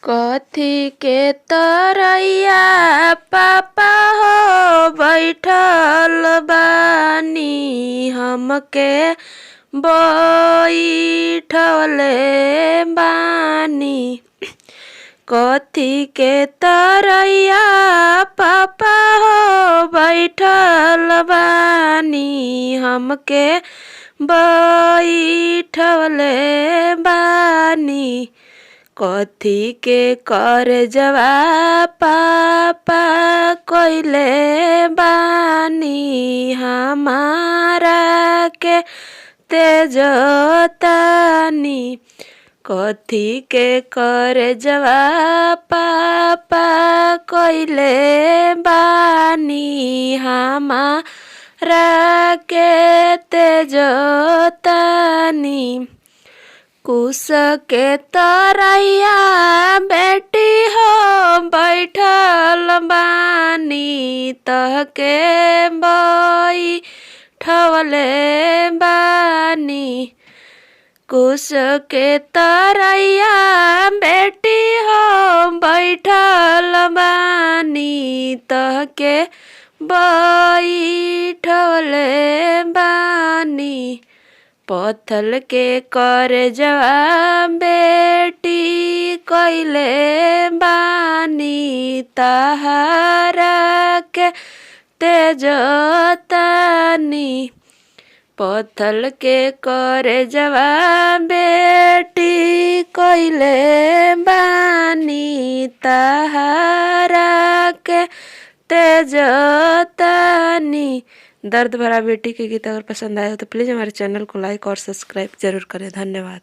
कथी के तरैया पापा हो बैठल बानी, हमके बैठवले बानी। कथी के तरैया पापा हो बैठल बानी, हमके बैठवले बानी। कथी के करजवा पापा कइले बानी, हमारा के तेजतानी। कथी के करजवा पापा कइले बानी, हमारा के तेजतानी। कुश के तरैया बेटी हो बैठल बानी, तहके बैठवले बानी। कुश के तरैया बेटी हो बैठल बानी, तहके बैठवले बानी। पत्थल के करजवा बेटी कइले बानी, तहारा के तेजतानी। पत्थल के करजवा बेटी कइले बानी, तहारा के तेजतानी। दर्द भरा बेटी के गीत अगर पसंद आए हो तो प्लीज़ हमारे चैनल को लाइक और सब्सक्राइब जरूर करें। धन्यवाद।